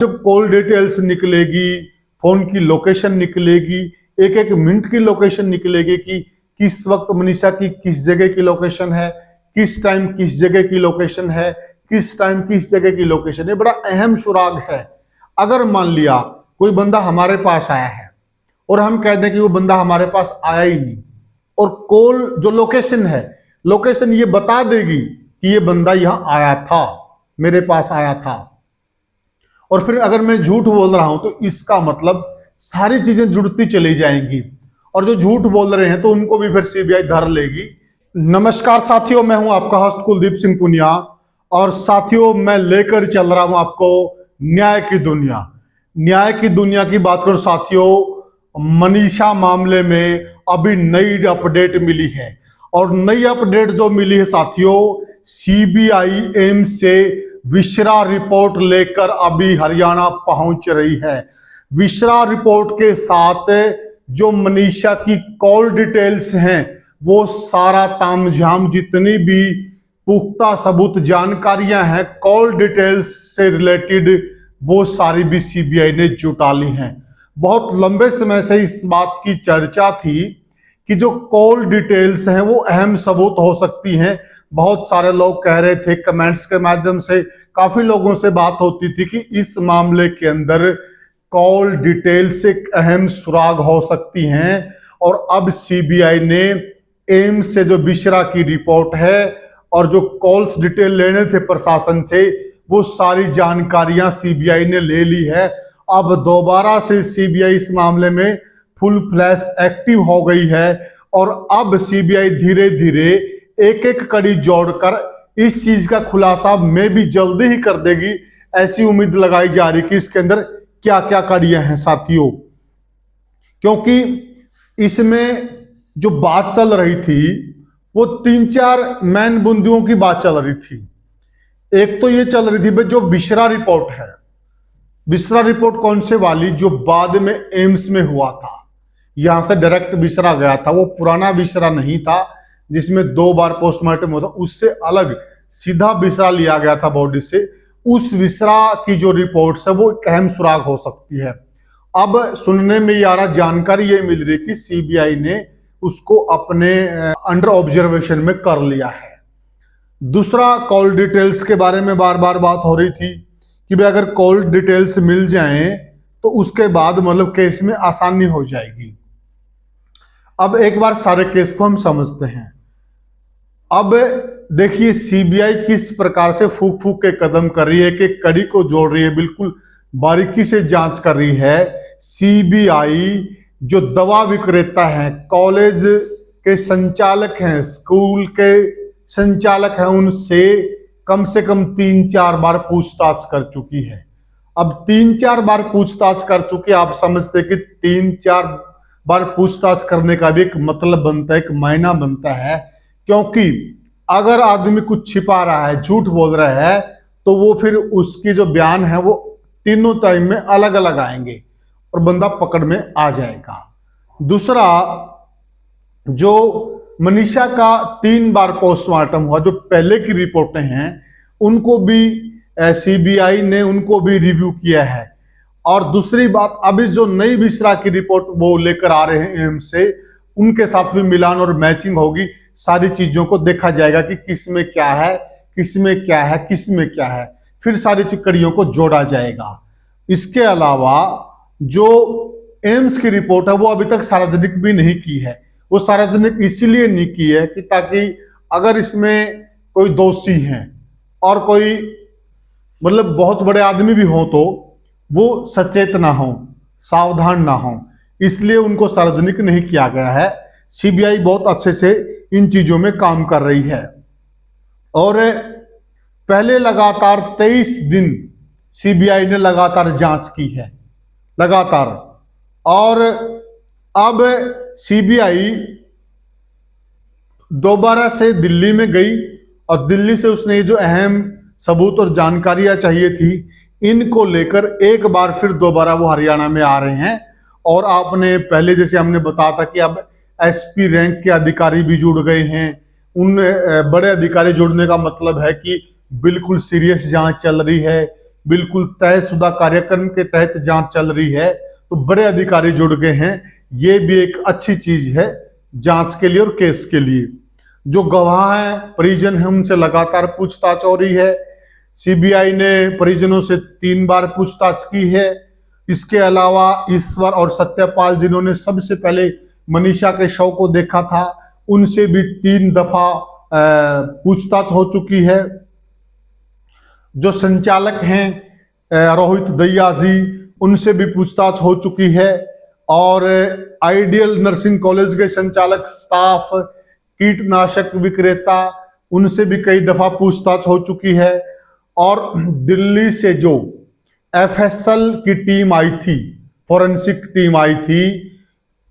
जब call details निकलेगी, phone की लोकेशन निकलेगी, एक एक मिनट की लोकेशन निकलेगी कि किस वक्त मनीषा की किस जगह की लोकेशन है, किस टाइम किस जगह की लोकेशन है, किस टाइम किस जगह की लोकेशन है। बड़ा अहम सुराग है। अगर मान लिया कोई बंदा हमारे पास आया है और हम कह दें कि वो बंदा हमारे पास आया ही नहीं, और कॉल जो लोकेशन है, लोकेशन ये बता देगी कि ये बंदा यहां आया था, मेरे पास आया था, और फिर अगर मैं झूठ बोल रहा हूं तो इसका मतलब सारी चीजें जुड़ती चली जाएंगी, और जो झूठ बोल रहे हैं तो उनको भी फिर सीबीआई धर लेगी। नमस्कार साथियों, मैं हूं आपका होस्ट कुलदीप सिंह पुनिया, और साथियों मैं लेकर चल रहा हूं आपको न्याय की दुनिया। न्याय की दुनिया की बात करूं साथियों, मनीषा मामले में अभी नई अपडेट मिली है, और नई अपडेट जो मिली है साथियों, सीबीआई एम्स से विश्रा रिपोर्ट लेकर अभी हरियाणा पहुंच रही है। विश्रा रिपोर्ट के साथ जो मनीषा की कॉल डिटेल्स हैं, वो सारा तामझाम, जितनी भी पुख्ता सबूत जानकारियां हैं कॉल डिटेल्स से रिलेटेड, वो सारी भी सीबीआई ने जुटा ली हैं। बहुत लंबे समय से इस बात की चर्चा थी कि जो कॉल डिटेल्स हैं वो अहम सबूत हो सकती हैं। बहुत सारे लोग कह रहे थे, कमेंट्स के माध्यम से काफी लोगों से बात होती थी कि इस मामले के अंदर कॉल डिटेल्स एक अहम सुराग हो सकती हैं। और अब सीबीआई ने एम्स से जो विश्रा की रिपोर्ट है और जो कॉल्स डिटेल लेने थे प्रशासन से, वो सारी जानकारियां सीबीआई ने ले ली है। अब दोबारा से सीबीआई इस मामले में फुल फ्लैश एक्टिव हो गई है, और अब सीबीआई धीरे धीरे एक एक कड़ी जोड़कर इस चीज का खुलासा में भी जल्दी ही कर देगी। ऐसी उम्मीद लगाई जा रही कि इसके अंदर क्या क्या कड़ियां हैं साथियों, क्योंकि इसमें जो बात चल रही थी वो 3-4 मैन बिंदुओं की बात चल रही थी। एक तो ये चल रही थी भाई, जो विश्रा रिपोर्ट है, विश्रा रिपोर्ट कौन से वाली, जो बाद में एम्स में हुआ था, यहां से डायरेक्ट विश्रा गया था, वो पुराना विश्रा नहीं था जिसमें 2 बार पोस्टमार्टम होता, उससे अलग सीधा विश्रा लिया गया था बॉडी से। उस विश्रा की जो रिपोर्ट है वो एक अहम सुराग हो सकती है। अब सुनने में ये आ रहा, जानकारी ये मिल रही कि सीबीआई ने उसको अपने अंडर ऑब्जर्वेशन में कर लिया है। दूसरा, कॉल डिटेल्स के बारे में बार बार बात हो रही थी कि भाई अगर कॉल डिटेल्स मिल जाएं तो उसके बाद मतलब केस में आसानी हो जाएगी। अब एक बार सारे केस को हम समझते हैं। अब देखिए सीबीआई किस प्रकार से फूक फूक के कदम कर रही है, कि कड़ी को जोड़ रही है, बिल्कुल बारीकी से जांच कर रही है। सीबीआई जो दवा विक्रेता हैं, कॉलेज के संचालक हैं, स्कूल के संचालक हैं, उनसे कम से कम 3-4 बार पूछताछ कर चुकी है। अब 3-4 बार पूछताछ कर चुकी है, आप समझते कि 3-4 बार पूछताछ करने का भी एक मतलब बनता है, एक मायना बनता है। क्योंकि अगर आदमी कुछ छिपा रहा है, झूठ बोल रहा है, तो वो फिर उसकी जो बयान है वो तीनों टाइम में अलग अलग आएंगे और बंदा पकड़ में आ जाएगा। दूसरा, जो मनीषा का 3 बार पोस्टमार्टम हुआ, जो पहले की रिपोर्टें हैं, उनको भी सीबीआई ने उनको भी रिव्यू किया है। और दूसरी बात, अभी जो नई विश्रा की रिपोर्ट वो लेकर आ रहे हैं एम्स से, उनके साथ भी मिलान और मैचिंग होगी। सारी चीजों को देखा जाएगा कि किस में क्या है, किस में क्या है, किस में क्या है, फिर सारी कड़ियों को जोड़ा जाएगा। इसके अलावा जो एम्स की रिपोर्ट है वो अभी तक सार्वजनिक भी नहीं की है। वो सार्वजनिक इसीलिए नहीं की है कि ताकि अगर इसमें कोई दोषी हैं और कोई मतलब बहुत बड़े आदमी भी हो तो वो सचेत ना हो, सावधान ना हो, इसलिए उनको सार्वजनिक नहीं किया गया है। सीबीआई बहुत अच्छे से इन चीजों में काम कर रही है। और पहले लगातार 23 दिन सीबीआई ने लगातार जांच की है, लगातार। और अब सीबीआई दोबारा से दिल्ली में गई, और दिल्ली से उसने ये जो अहम सबूत और जानकारियां चाहिए थी, इनको लेकर एक बार फिर दोबारा वो हरियाणा में आ रहे हैं। और आपने पहले जैसे हमने बताया था कि अब एसपी रैंक के अधिकारी भी जुड़ गए हैं। उन बड़े अधिकारी जुड़ने का मतलब है कि बिल्कुल सीरियस जांच चल रही है, बिल्कुल तयशुदा कार्यक्रम के तहत जांच चल रही है, तो बड़े अधिकारी जुड़ गए हैं। ये भी एक अच्छी चीज है जांच के लिए और केस के लिए। जो गवाह हैं, परिजन हैं, उनसे लगातार पूछताछ हो रही है। सीबीआई ने परिजनों से 3 बार पूछताछ की है। इसके अलावा ईश्वर और सत्यपाल, जिन्होंने सबसे पहले मनीषा के शव को देखा था, उनसे भी 3 दफा पूछताछ हो चुकी है। जो संचालक हैं रोहित दहिया जी, उनसे भी पूछताछ हो चुकी है। और आइडियल नर्सिंग कॉलेज के संचालक, स्टाफ, कीटनाशक विक्रेता, उनसे भी कई दफा पूछताछ हो चुकी है। और दिल्ली से जो एफएसएल की टीम आई थी, फॉरेंसिक टीम आई थी,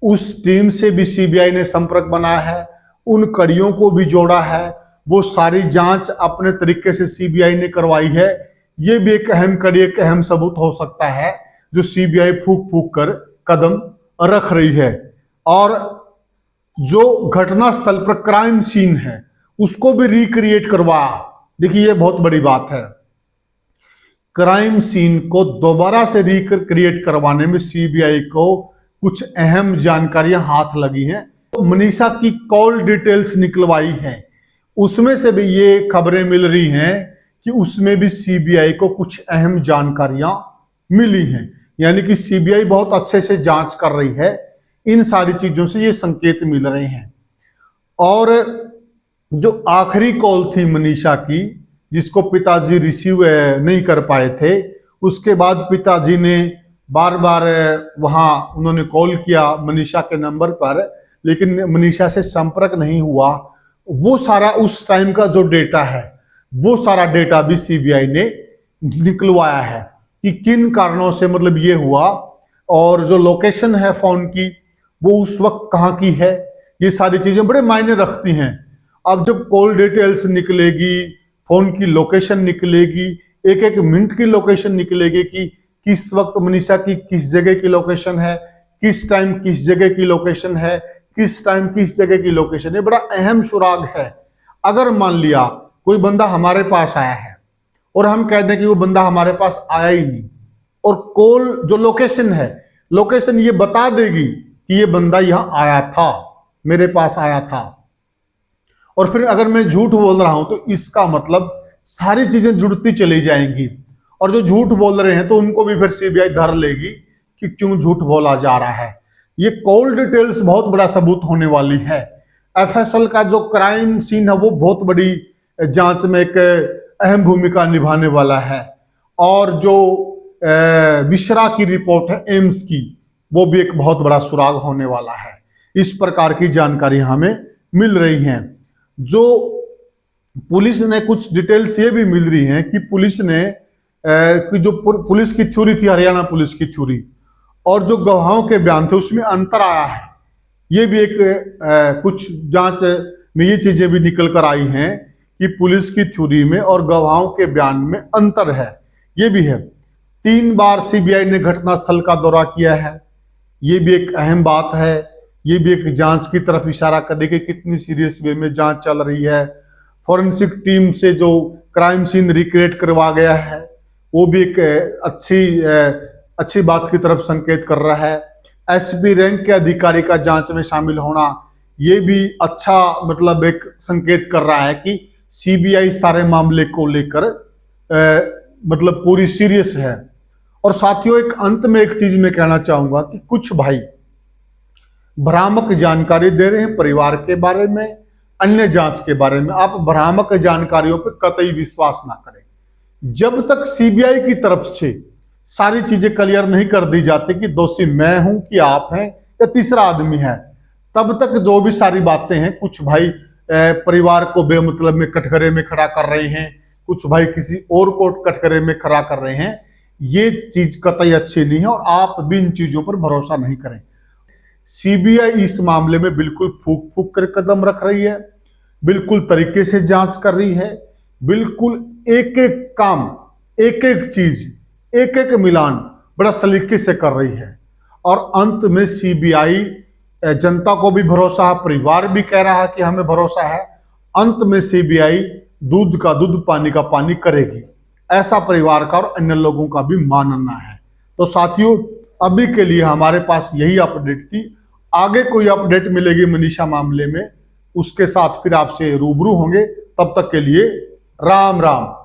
उस टीम से भी सीबीआई ने संपर्क बनाया है, उन कड़ियों को भी जोड़ा है। वो सारी जांच अपने तरीके से सीबीआई ने करवाई है। ये भी एक अहम कड़ी, एक अहम सबूत हो सकता है जो सीबीआई फूक फूक कर कदम रख रही है। और जो घटना स्थल पर क्राइम सीन है, उसको भी रिक्रिएट करवा, देखिए ये बहुत बड़ी बात है। क्राइम सीन को दोबारा से रिक्रिएट करवाने में सीबीआई को कुछ अहम जानकारियां हाथ लगी हैं। तो मनीषा की कॉल डिटेल्स निकलवाई है, उसमें से भी ये खबरें मिल रही हैं कि उसमें भी सीबीआई को कुछ अहम जानकारियां मिली हैं। यानी कि सीबीआई बहुत अच्छे से जांच कर रही है। इन सारी चीजों से ये संकेत मिल रहे हैं। और जो आखिरी कॉल थी मनीषा की, जिसको पिताजी रिसीव नहीं कर पाए थे, उसके बाद पिताजी ने बार बार वहां उन्होंने कॉल किया मनीषा के नंबर पर, लेकिन मनीषा से संपर्क नहीं हुआ। वो सारा उस टाइम का जो डेटा है, वो सारा डेटा भी सीबीआई ने निकलवाया है कि किन कारणों से मतलब ये हुआ, और जो लोकेशन है फोन की, वो उस वक्त कहाँ की है। ये सारी चीजें बड़े मायने रखती हैं। अब जब कॉल डिटेल्स निकलेगी, फोन की लोकेशन निकलेगी, एक एक मिनट की लोकेशन निकलेगी कि किस वक्त मनीषा की किस जगह की लोकेशन है, किस टाइम किस जगह की लोकेशन है, किस टाइम किस जगह की लोकेशन है, बड़ा अहम सुराग है। अगर मान लिया कोई बंदा हमारे पास आया है और हम कह दें कि वो बंदा हमारे पास आया ही नहीं, और कॉल जो लोकेशन है, लोकेशन ये बता देगी कि ये बंदा यहां आया था, मेरे पास आया था, और फिर अगर मैं झूठ बोल रहा हूं तो इसका मतलब सारी चीजें जुड़ती चली जाएंगी। और जो झूठ बोल रहे हैं तो उनको भी फिर सीबीआई धर लेगी कि क्यों झूठ बोला जा रहा है। ये कॉल डिटेल्स बहुत बड़ा सबूत होने वाली है। एफएसएल का जो क्राइम सीन है वो बहुत बड़ी जांच में एक अहम भूमिका निभाने वाला है। और जो मिश्रा की रिपोर्ट है एम्स की, वो भी एक बहुत बड़ा सुराग होने वाला है। इस प्रकार की जानकारी हमें मिल रही है। जो पुलिस ने कुछ डिटेल्स ये भी मिल रही हैं कि पुलिस ने कि जो पुलिस की थ्योरी थी, हरियाणा पुलिस की थ्योरी, और जो गवाहों के बयान थे उसमें अंतर आया है। ये भी एक कुछ जांच में ये चीजें भी निकल कर आई हैं कि पुलिस की थ्योरी में और गवाहों के बयान में अंतर है। ये भी है। 3 बार सीबीआई ने घटनास्थल का दौरा किया है, ये भी एक अहम बात है। ये भी एक जांच की तरफ इशारा कर देगी कि कितनी सीरियस वे में जांच चल रही है। फॉरेंसिक टीम से जो क्राइम सीन रिक्रिएट करवा गया है, वो भी एक अच्छी बात की तरफ संकेत कर रहा है। एसपी रैंक के अधिकारी का जांच में शामिल होना, ये भी अच्छा मतलब एक संकेत कर रहा है कि सीबीआई सारे मामले को लेकर मतलब पूरी सीरियस है। और साथियों, एक अंत में एक चीज मैं कहना चाहूंगा कि कुछ भाई भ्रामक जानकारी दे रहे हैं परिवार के बारे में, अन्य जांच के बारे में। आप भ्रामक जानकारियों पर कतई विश्वास ना करें। जब तक सीबीआई की तरफ से सारी चीजें क्लियर नहीं कर दी जाती कि दोषी मैं हूं कि आप हैं या तीसरा आदमी है, तब तक जो भी सारी बातें हैं, कुछ भाई परिवार को बेमतलब में कटघरे में खड़ा कर रहे हैं, कुछ भाई किसी और को कटघरे में खड़ा कर रहे हैं। ये चीज कतई अच्छी नहीं है और आप भी इन चीजों पर भरोसा नहीं करें। सीबीआई इस मामले में बिल्कुल फूक फूक कर कदम रख रही है, बिल्कुल तरीके से जांच कर रही है, बिल्कुल एक एक काम, एक एक चीज, एक एक मिलान बड़ा सलीके से कर रही है। और अंत में सीबीआई, जनता को भी भरोसा है, परिवार भी कह रहा है कि हमें भरोसा है, अंत में सीबीआई दूध का दूध पानी का पानी करेगी। ऐसा परिवार का और अन्य लोगों का भी मानना है। तो साथियों, अभी के लिए हमारे पास यही अपडेट थी। आगे कोई अपडेट मिलेगी मनीषा मामले में, उसके साथ फिर आपसे रूबरू होंगे। तब तक के लिए राम राम।